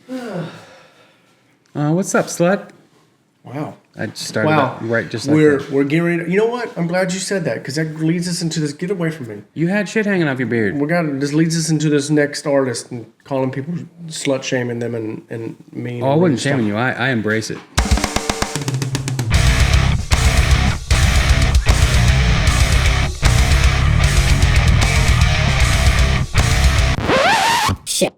What's up, slut? Wow. I just started out right just like that. We're getting ready. You know what? I'm glad you said that because that leads us into this. Get away from me. You had shit hanging off your beard. This leads us into this next artist and calling people slut shaming them and mean. Oh, I wasn't shaming you. I embrace it. Shit.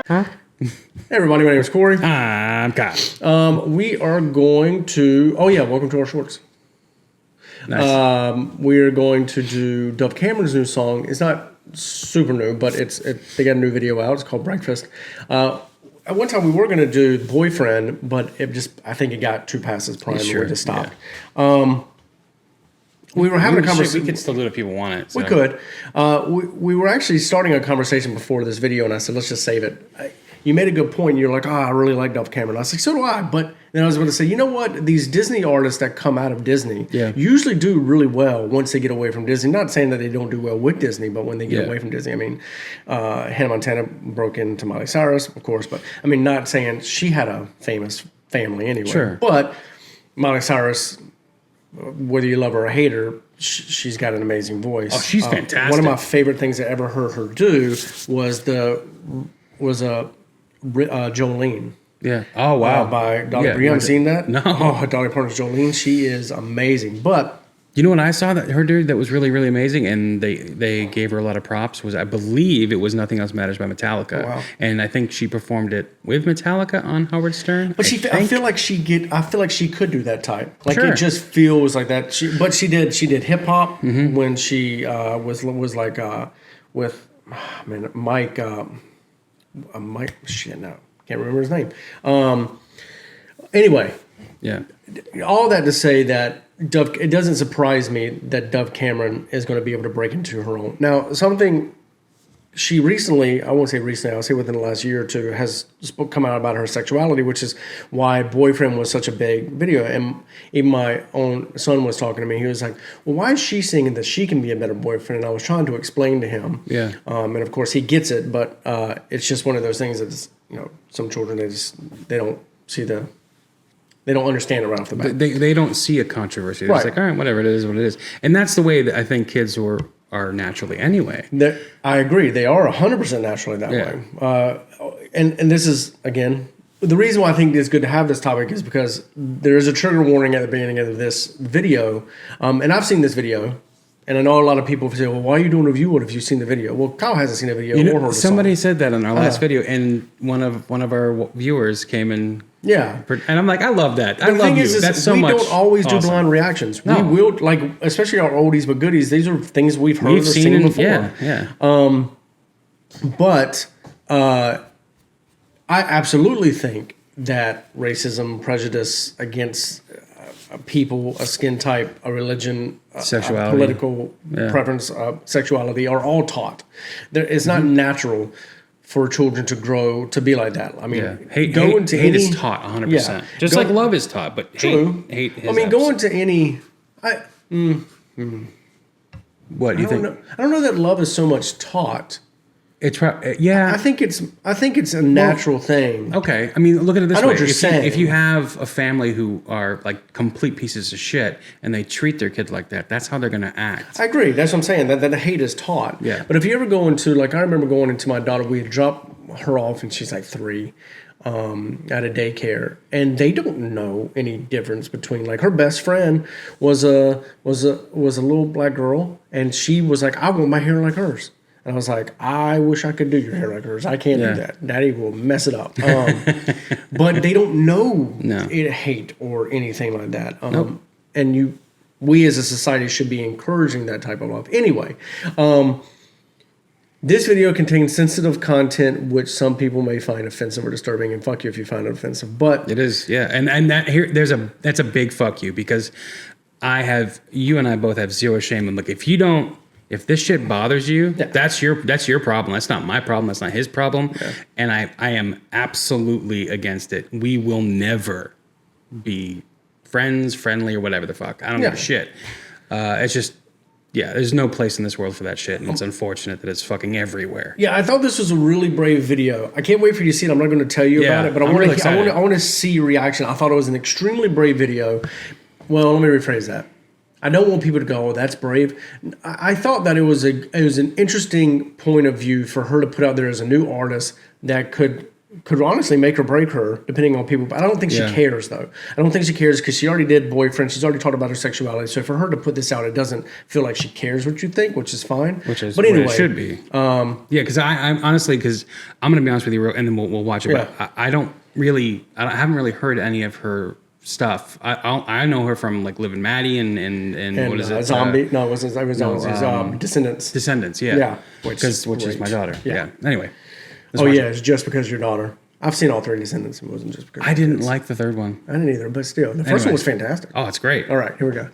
Huh? Hey everybody, my name is Corey. I'm Kyle. We are going to. Oh yeah, welcome to our shorts. Nice. We are going to do Dove Cameron's new song. It's not super new, but they got a new video out. It's called Breakfast. At one time we were going to do Boyfriend, but I think it got too past its prime and we just stopped. Yeah. We were having a conversation. We could still do it if people want it. So. We could. We were actually starting a conversation before this video, and I said, let's just save it. You made a good point. You're like, I really like Dove Cameron. I was like, so do I. But then I was going to say, you know what? These Disney artists that come out of Disney usually do really well once they get away from Disney. Not saying that they don't do well with Disney, but when they get away from Disney. I mean, Hannah Montana broke into Miley Cyrus, of course. But, I mean, not saying she had a famous family anyway. Sure. But Miley Cyrus, whether you love her or hate her, she's got an amazing voice. Oh, she's fantastic. One of my favorite things I ever heard her do was Jolene. Yeah. Oh, wow. By Dolly Parton. You haven't seen that? No. Oh, Dolly Parton's Jolene. She is amazing. But you know what I saw that her dude that was really, really amazing, and they gave her a lot of props, was I believe it was Nothing Else Matters by Metallica. Oh, wow. And I think she performed it with Metallica on Howard Stern. But I feel like she could do that type. Like Sure. it just feels like that. She did hip hop when she was like with Mike Mike shit no. Can't remember his name. Anyway. Yeah. All that to say that it doesn't surprise me that Dove Cameron is going to be able to break into her own. Now, something she recently, I won't say recently, I'll say within the last year or two, has come out about her sexuality, which is why Boyfriend was such a big video. And even my own son was talking to me. He was like, well, why is she singing that she can be a better boyfriend? And I was trying to explain to him. Yeah. And of course, he gets it, but it's just one of those things that, some children, they don't see they don't understand it right off the bat. They don't see a controversy. They're just like, all right, whatever, it is what it is. And that's the way that I think kids are naturally anyway. I agree. They are 100% naturally that way. And this is, again, the reason why I think it's good to have this topic is because there is a trigger warning at the beginning of this video. And I've seen this video. And I know a lot of people say, well, why are you doing a review? What have you seen the video? Well, Kyle hasn't seen the video or heard the somebody song. said that in our last video, and one of our viewers came in. Yeah. And I'm like, I love that. I love you. That's so much. We don't always awesome. do blind reactions. No. We will, like, especially our oldies but goodies, these are things we've heard or seen before. Yeah. But I absolutely think that racism, prejudice against people, a skin type, a religion, sexuality, a political preference, sexuality are all taught. It's not natural for children to grow to be like that. I mean, hate is taught 100%. Yeah, just like love is taught, but hate is go into any... What do you think? I don't know that love is so much taught. It's I think it's a natural thing. Okay, I mean, look at it this way. I know what you're saying. If you have a family who are like complete pieces of shit and they treat their kids like that, that's how they're going to act. I agree. That's what I'm saying. That the hate is taught. Yeah. But if you ever go into, like, I remember going into my daughter, we had dropped her off and she's like 3 at a daycare, and they don't know any difference between, like, her best friend was a little black girl, and she was like, I want my hair like hers. And I was like, I wish I could do your hair like hers. I can't do that. Daddy will mess it up. But they don't know hate or anything like that. Nope. And we as a society should be encouraging that type of love. Anyway, this video contains sensitive content which some people may find offensive or disturbing, and fuck you if you find it offensive. But it is, and that here that's a big fuck you, because you and I both have zero shame. And look, if this shit bothers you, that's your problem. That's not my problem. That's not his problem. Yeah. And I am absolutely against it. We will never be friends, friendly, or whatever the fuck. I don't give a shit. It's just, there's no place in this world for that shit, and it's unfortunate that it's fucking everywhere. Yeah, I thought this was a really brave video. I can't wait for you to see it. I'm not going to tell you about it, but I want to see your reaction. I thought it was an extremely brave video. Well, let me rephrase that. I don't want people to go, "Oh, that's brave." I thought that it was an interesting point of view for her to put out there as a new artist that could honestly make or break her, depending on people. But I don't think she cares, though. I don't think she cares because she already did boyfriend. She's already talked about her sexuality. So for her to put this out, it doesn't feel like she cares what you think, which is fine. But anyway, it should be. Because I'm honestly, because I'm going to be honest with you, and then we'll watch it. But I haven't really heard any of her stuff. I know her from like Liv and Maddie and what is it? Zombie? No, it wasn't. It was Descendants. Descendants, yeah. Yeah. Which is my daughter. Yeah. Anyway. It's just because your daughter. I've seen all 3 Descendants. It wasn't just because. I didn't like the third one. I didn't either, but still, the first one was fantastic. Oh, it's great. All right, here we go.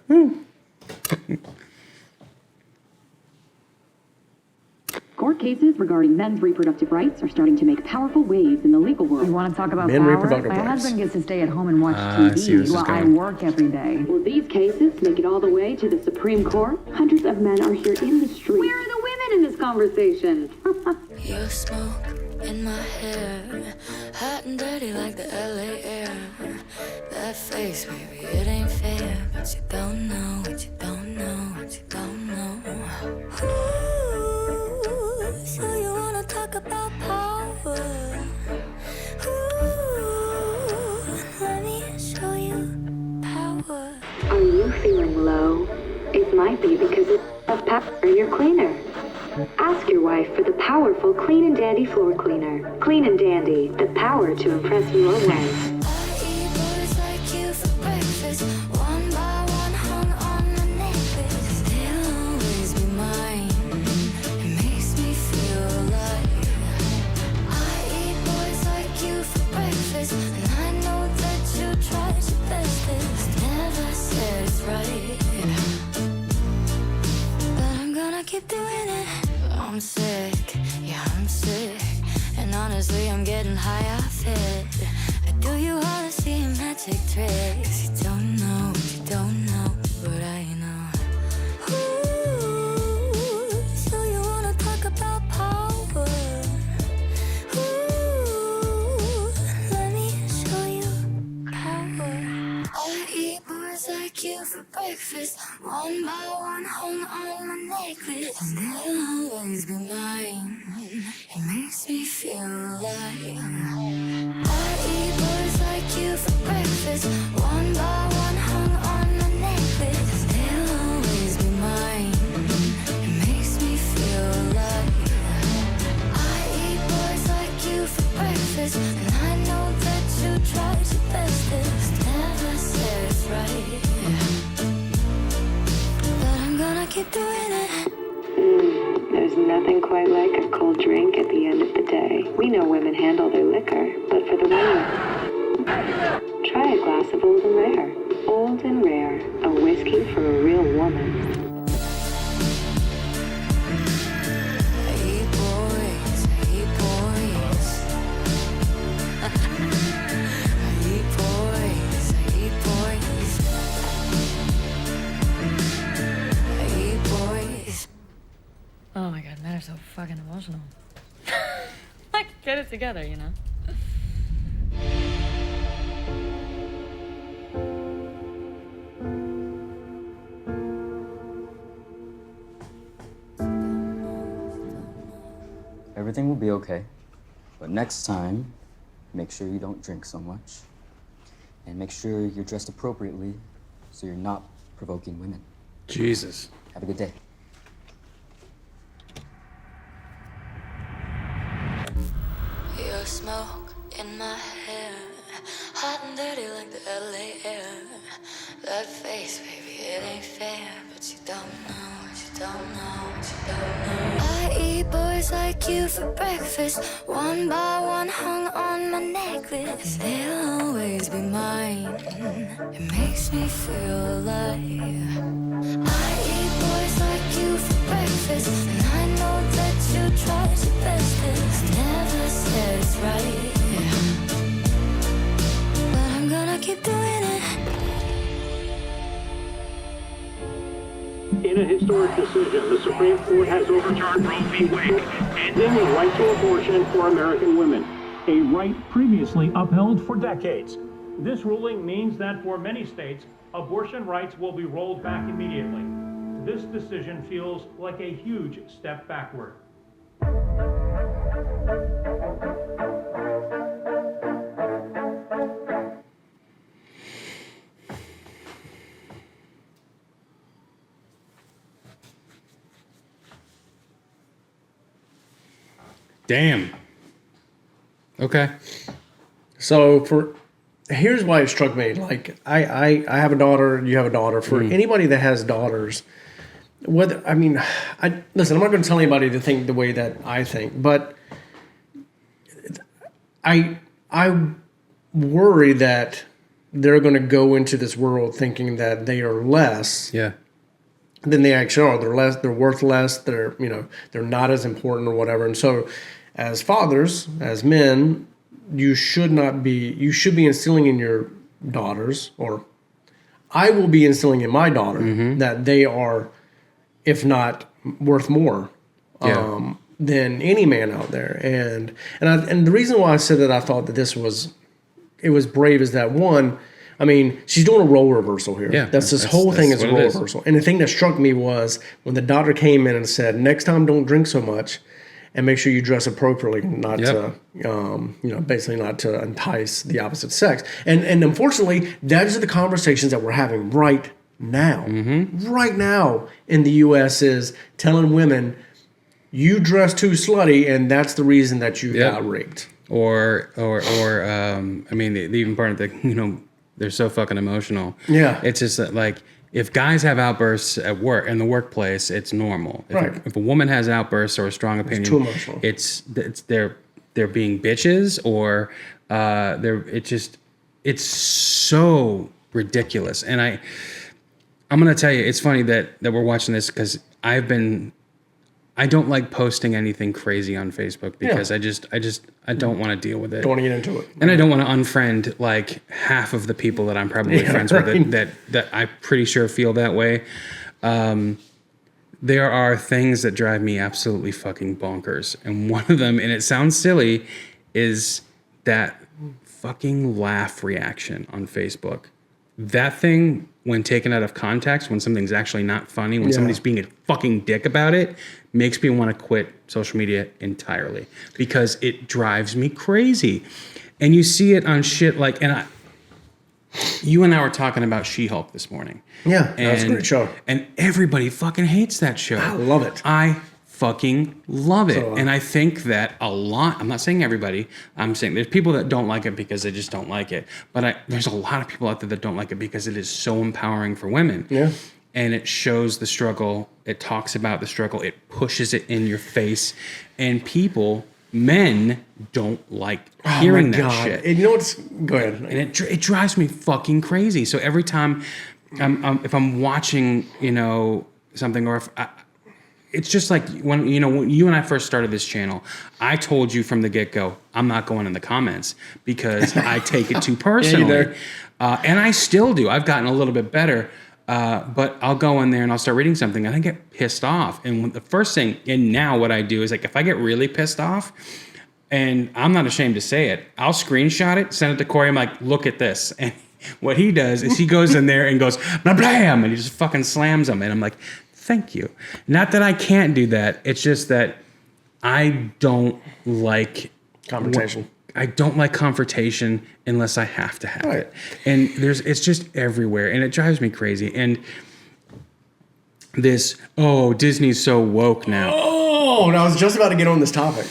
Court cases regarding men's reproductive rights are starting to make powerful waves in the legal world. You want to talk about Men power? reproductive My rights. husband gets to stay at home and watch I see where TV this is while I going. work every day. Will these cases make it all the way to the Supreme Court? Hundreds of men are here in the street. Where are the women in this conversation? You smoke in my hair, hot and dirty like the LA air. That face, baby, it ain't fair, but you don't know what you don't know, what you don't know. Ooh, so you wanna talk about power? Ooh, let me show you power. Are you feeling low? It might be because it's a power in your cleaner. Ask your wife for the powerful Clean and Dandy floor cleaner. Clean and Dandy, the power to impress your wife. I eat boys like you for breakfast. One by one hung on my necklace. They'll always be mine. It makes me feel alive. I eat boys like you for breakfast. And I know that you tried your bestest. Never said it's right, but I'm gonna keep doing it. I'm sick, yeah, I'm sick. And honestly, I'm getting high off it. I do you all the same magic tricks. You don't know what you don't know, but I know. Ooh, so you wanna talk about power? Ooh, let me show you power. I eat boys like you for breakfast. One by one hung on my necklace. And they'll always be mine. It makes me feel alive. I eat boys like you for breakfast. One by one hung on my necklace. They'll always be mine. It makes me feel alive. I eat boys like you for breakfast. And I know that you tried your bestest. Never said it's right, but I'm gonna keep doing it. There's nothing quite like a cold drink at the end of the day. We know women handle their liquor, but for the women, try a glass of Old and Rare. Old and Rare, a whiskey for a real woman. I eat boys, I eat boys. I eat boys, I eat boys. I eat boys. Oh my god, men are so fucking emotional. Like, get it together, you know? Everything will be okay. But next time, make sure you don't drink so much. And make sure you're dressed appropriately so you're not provoking women. Jesus. Have a good day. Your smoke in my hair, hot and dirty like the LA air. That face, baby, it ain't fair, but you don't know what you don't know, what you don't know. I eat boys like you for breakfast. One by one hung on my necklace. They'll always be mine. It makes me feel alive. I eat boys like you for breakfast. And I know that you tried your bestest. Never said it's right, but I'm gonna keep doing it. In a historic decision, the Supreme Court has overturned Roe v. Wade, ending the right to abortion for American women, a right previously upheld for decades. This ruling means that for many states, abortion rights will be rolled back immediately. This decision feels like a huge step backward. Damn. Okay. So here's why it struck me. Like I have a daughter, you have a daughter. For anybody that has daughters, listen, I'm not going to tell anybody to think the way that I think, but I worry that they're going to go into this world thinking that they are less than they actually are. They're worth less. They're not as important or whatever. And so, as fathers, as men, you should be instilling in your daughters, or I will be instilling in my daughter that they are, if not worth more than any man out there. And the reason why I said that I thought that it was brave is that, one, I mean, she's doing a role reversal here. Yeah, that's this whole thing is a role reversal. And the thing that struck me was when the doctor came in and said, next time don't drink so much and make sure you dress appropriately, not to, basically not to entice the opposite sex. And unfortunately, those are the conversations that we're having right now. Right now in the U.S. is telling women, you dress too slutty, and that's the reason that you got raped. Or I mean, the even part of the, they're so fucking emotional. Yeah. It's just that, like, if guys have outbursts at work, in the workplace, it's normal. If a woman has outbursts or a strong opinion, it's too emotional. It's they're being bitches, or it's so ridiculous. And I'm gonna tell you, it's funny that we're watching this because I don't like posting anything crazy on Facebook because I don't want to deal with it. Don't want to get into it. And I don't want to unfriend like half of the people that I'm probably friends with that I'm pretty sure feel that way. There are things that drive me absolutely fucking bonkers. And one of them, and it sounds silly, is that fucking laugh reaction on Facebook. That thing, when taken out of context, when something's actually not funny, when somebody's being a fucking dick about it, makes me want to quit social media entirely because it drives me crazy. And you see it on shit like, you and I were talking about She-Hulk this morning. Yeah, that's a great show. And everybody fucking hates that show. I love it. I fucking love it. So, and I think that a lot, I'm not saying everybody, I'm saying there's people that don't like it because they just don't like it. But there's a lot of people out there that don't like it because it is so empowering for women. Yeah. And it shows the struggle. It talks about the struggle. It pushes it in your face. And men don't like hearing that shit. And you know what's... Go ahead. And it drives me fucking crazy. So every time if I'm watching, something, or if it's just like when you and I first started this channel, I told you from the get-go, I'm not going in the comments because I take it too personally. And I still do. I've gotten a little bit better. But I'll go in there and I'll start reading something and I get pissed off. And the first thing, and now what I do is, like, if I get really pissed off, and I'm not ashamed to say it, I'll screenshot it, send it to Corey. I'm like, look at this. And what he does is he goes in there and goes, blah, blam, and he just fucking slams them. And I'm like, thank you. Not that I can't do that. It's just that I don't like confrontation. I don't like confrontation unless I have to have it. And it's just everywhere, and it drives me crazy. And Disney's so woke now. Oh, and I was just about to get on this topic.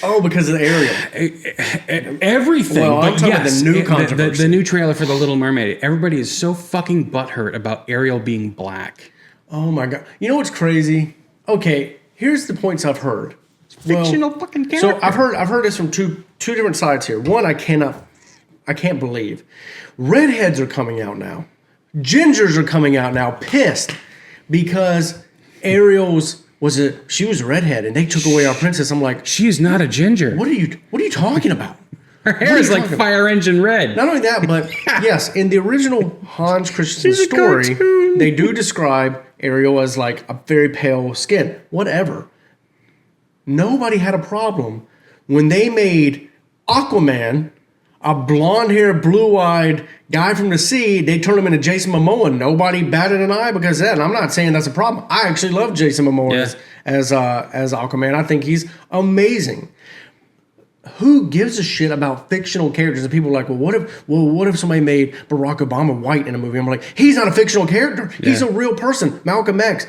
Oh, because of the Ariel. Everything. Well, I'm talking about the new controversy. The new trailer for The Little Mermaid. Everybody is so fucking butthurt about Ariel being black. Oh my God. You know what's crazy? Okay, here's the points I've heard. Fictional fucking character. So I've heard this from two different sides here. One, I can't believe. Redheads are coming out now. Gingers are coming out now, pissed because Ariel's she was a redhead and they took away our princess. I'm like, she is not a ginger. What are you talking about? Her hair is like fire engine red. Not only that, but yes, in the original Hans Christensen story, they do describe Ariel has like a very pale skin. Whatever. Nobody had a problem when they made Aquaman a blonde-haired, blue-eyed guy from the sea. They turned him into Jason Momoa. Nobody batted an eye because of that. And I'm not saying that's a problem. I actually love Jason Momoa as Aquaman. I think he's amazing. Who gives a shit about fictional characters? And people are like, what if somebody made Barack Obama white in a movie? I'm like, he's not a fictional character. He's a real person. Malcolm X.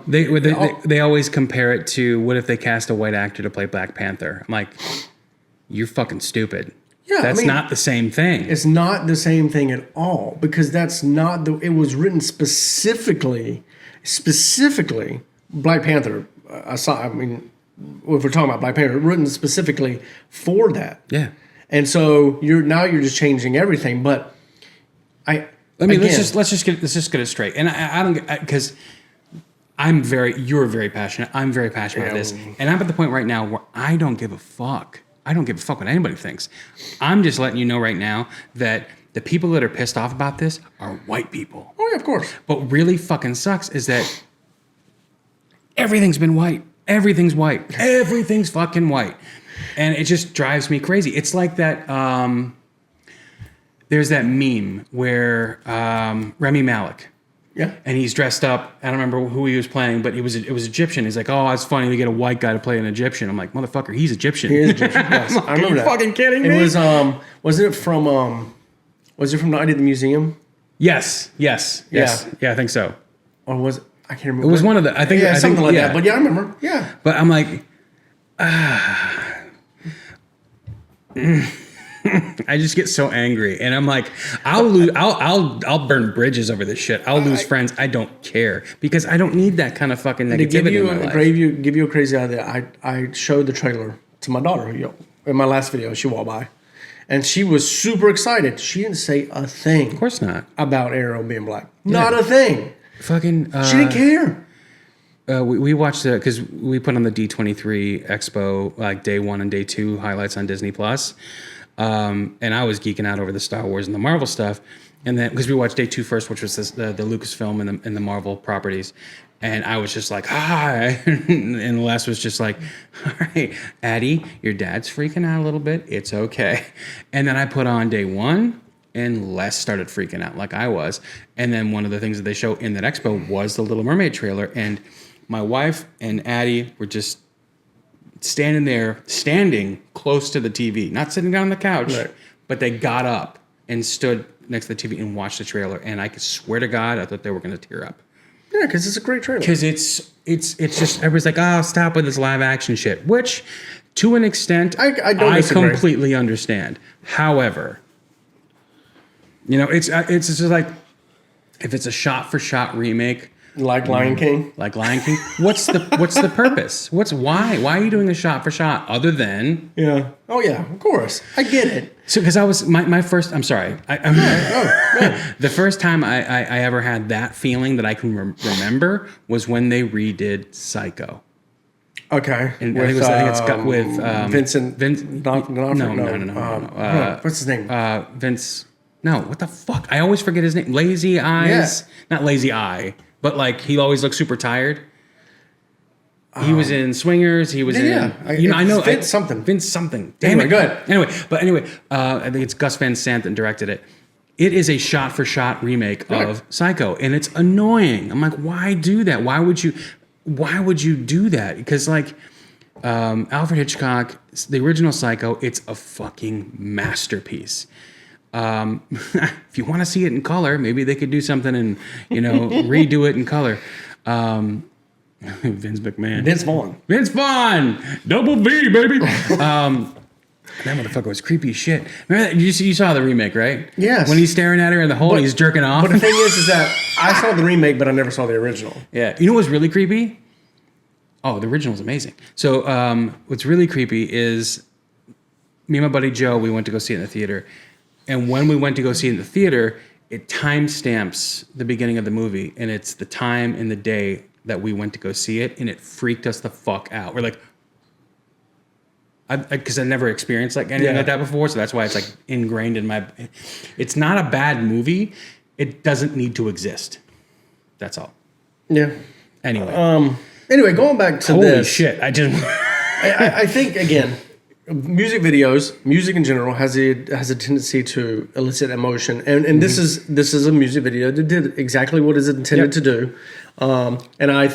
They always compare it to what if they cast a white actor to play Black Panther? I'm like, you're fucking stupid. Yeah, that's not the same thing. It's not the same thing at all because that's not the. It was written specifically, Black Panther. If we're talking about Black Panther, written specifically for that. Yeah. And so you're just changing everything. But let's just get it straight. And I don't because you're very passionate. I'm very passionate about this, and I'm at the point right now where I don't give a fuck. I don't give a fuck what anybody thinks. I'm just letting you know right now that the people that are pissed off about this are white people. Oh yeah, of course. What really fucking sucks is that everything's been white. Everything's white. Everything's fucking white. And it just drives me crazy. It's like that, there's that meme where Rami Malek. Yeah. And he's dressed up. I don't remember who he was playing, but it was Egyptian. He's like, oh, it's funny we get a white guy to play an Egyptian. I'm like, motherfucker, he's Egyptian. He is Egyptian. Yes. I remember that. Are you fucking kidding me? It was was it from Night at the Museum? Yes. Yeah, I think so. Or was it? I can't remember. It was one of the. I think something like that. But yeah, I remember. Yeah. But I'm like, I just get so angry, and I'm like, I'll burn bridges over this shit. I'll lose friends. I don't care because I don't need that kind of fucking negativity in my life. Give you a crazy idea. I showed the trailer to my daughter in my last video. She walked by, and she was super excited. She didn't say a thing. Of course not. About Ariel being black. Not a thing. Fucking. She didn't care. We watched it because we put on the D23 Expo like day 1 and day 2 highlights on Disney Plus. And I was geeking out over the Star Wars and the Marvel stuff, and then because we watched day 2 first, which was the Lucasfilm and the Marvel properties, and I was just like, hi, and the last was just like, all right, Addie, your dad's freaking out a little bit. It's okay. And then I put on day 1, and Les started freaking out like I was. And then one of the things that they show in that expo was the Little Mermaid trailer, and my wife and Addie were just standing close to the TV, not sitting down on the couch, right. But they got up and stood next to the TV and watched the trailer. And I could swear to God, I thought they were going to tear up. Yeah, because it's a great trailer. Because it's just everybody's like, oh, stop with this live action shit, which to an extent I completely understand. However, it's just like if it's a shot for shot remake. Like Lion King? Like Lion King. What's the purpose? Why are you doing a shot for shot other than... Yeah. Oh, yeah, of course. I get it. So, because I was... My first... I'm sorry. The first time I ever had that feeling that I can remember was when they redid Psycho. Okay. And I think it's got with... Vincent... No. What's his name? Vince... No, what the fuck? I always forget his name. Lazy Eyes? Yeah. Not Lazy Eye. But like he always looks super tired. He was in Swingers. He was in. I know Vince something. Vince something. Damn it. Good. Anyway, I think it's Gus Van Sant that directed it. It is a shot-for-shot remake of Psycho, and it's annoying. I'm like, why do that? Why would you do that? Because like Alfred Hitchcock, the original Psycho, it's a fucking masterpiece. If you want to see it in color, maybe they could do something and, redo it in color. Vince McMahon. Vince Vaughn! Double V, baby! That motherfucker was creepy as shit. Remember that? You saw the remake, right? Yes. When he's staring at her in the hole and he's jerking off. But the thing is that I saw the remake, but I never saw the original. Yeah. You know what's really creepy? Oh, the original is amazing. So what's really creepy is me and my buddy Joe, we went to go see it in the theater. And when we went to go see it in the theater, it timestamps the beginning of the movie, and it's the time and the day that we went to go see it, and it freaked us the fuck out. We're like, because I never experienced like anything like that before, so that's why it's like ingrained in my. It's not a bad movie. It doesn't need to exist. That's all. Yeah. Anyway. Anyway, going back to Holy this. shit. I think, again, music videos, music in general, has a tendency to elicit emotion, and this is a music video that did exactly what it's intended to do, and I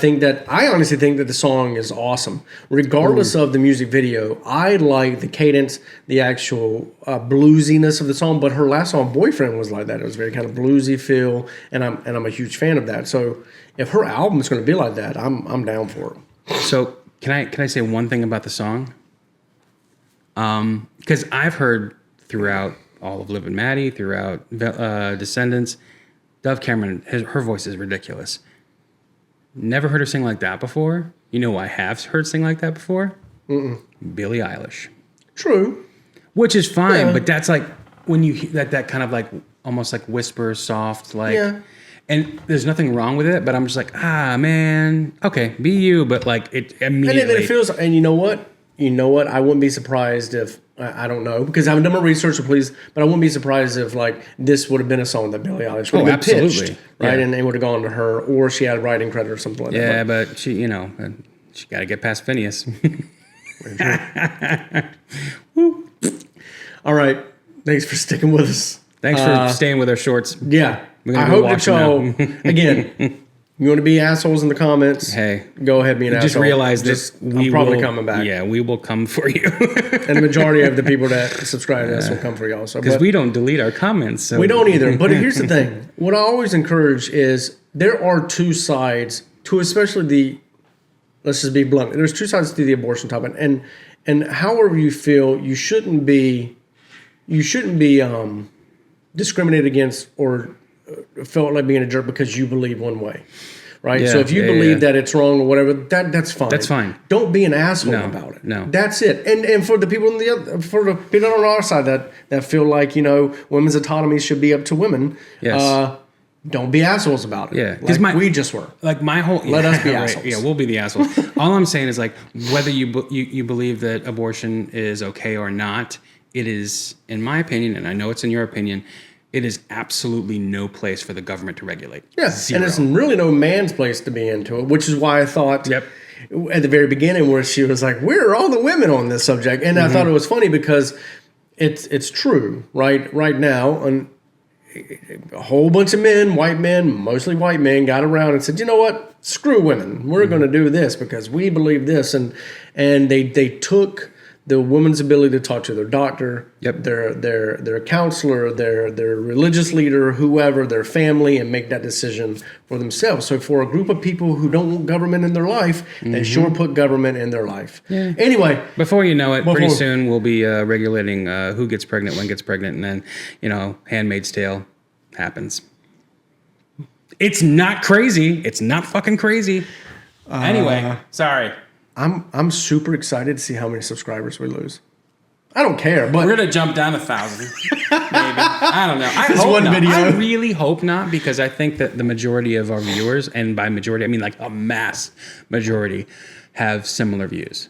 honestly think that the song is awesome, regardless of the music video. I like the cadence, the actual bluesiness of the song, but her last song, "Boyfriend," was like that. It was very kind of bluesy feel, and I'm a huge fan of that. So if her album is going to be like that, I'm down for it. So can I say one thing about the song? Because I've heard throughout all of Liv and Maddie, throughout Descendants, Dove Cameron, her voice is ridiculous. Never heard her sing like that before. You know who I have heard sing like that before? Billie Eilish. True. Which is fine, but that's like when you hear that kind of like almost like whisper, soft, like. Yeah. And there's nothing wrong with it, but I'm just like, man, okay, be you, but like it immediately. And it feels, and you know what? I wouldn't be surprised if, I don't know, because I haven't done my research, so please, but I wouldn't be surprised if like this would have been a song that Billie Eilish would have been pitched, right? Yeah. And it would have gone to her, or she had a writing credit or something like that. Yeah, but she got to get past Phineas. All right. Thanks for sticking with us. Thanks for staying with our shorts. Yeah. I hope that y'all, again, you want to be assholes in the comments? Hey, go ahead and be an asshole. Just realize that I'm probably coming back. Yeah, we will come for you. And the majority of the people that subscribe to us will come for y'all. So, because we don't delete our comments. So. We don't either. But here's the thing. What I always encourage is there are two sides to, especially the, let's just be blunt. There's two sides to the abortion topic. And however you feel, you shouldn't be discriminated against or felt like being a jerk because you believe one way, right? Yeah, so if you believe that it's wrong or whatever, that's fine. That's fine. Don't be an asshole about it. No, that's it. And for the people for the people on our side that feel like women's autonomy should be up to women, don't be assholes about it. Yeah, because we just were. Like my whole let us be assholes. Yeah, we'll be the assholes. All I'm saying is like whether you believe that abortion is okay or not, it is, in my opinion, and I know it's in your opinion. It is absolutely no place for the government to regulate. Yes, and it's really no man's place to be into it, which is why I thought at the very beginning where she was like, where are all the women on this subject? And I thought it was funny because it's true, right? Right now, a whole bunch of men, white men, mostly white men, got around and said, you know what? Screw women. We're going to do this because we believe this. And they took the woman's ability to talk to their doctor, their counselor, their religious leader, whoever, their family, and make that decision for themselves. So for a group of people who don't want government in their life, they sure put government in their life. Yeah. Anyway. Before you know it, pretty soon we'll be regulating who gets pregnant, when gets pregnant, and then, Handmaid's Tale happens. It's not crazy. It's not fucking crazy. Anyway, sorry. I'm super excited to see how many subscribers we lose. I don't care, but we're gonna jump down 1,000. Maybe. I don't know. I hope one not. Video. I really hope not, because I think that the majority of our viewers, and by majority I mean like a mass majority, have similar views.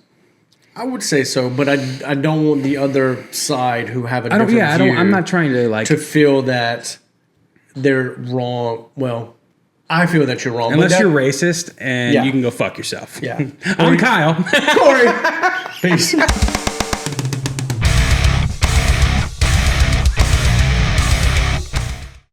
I would say so, but I don't want the other side who have a different view. I'm not trying to feel that they're wrong. Well, I feel that you're wrong. Unless you're racist and you can go fuck yourself. Yeah. I'm Kyle. Corey. Peace.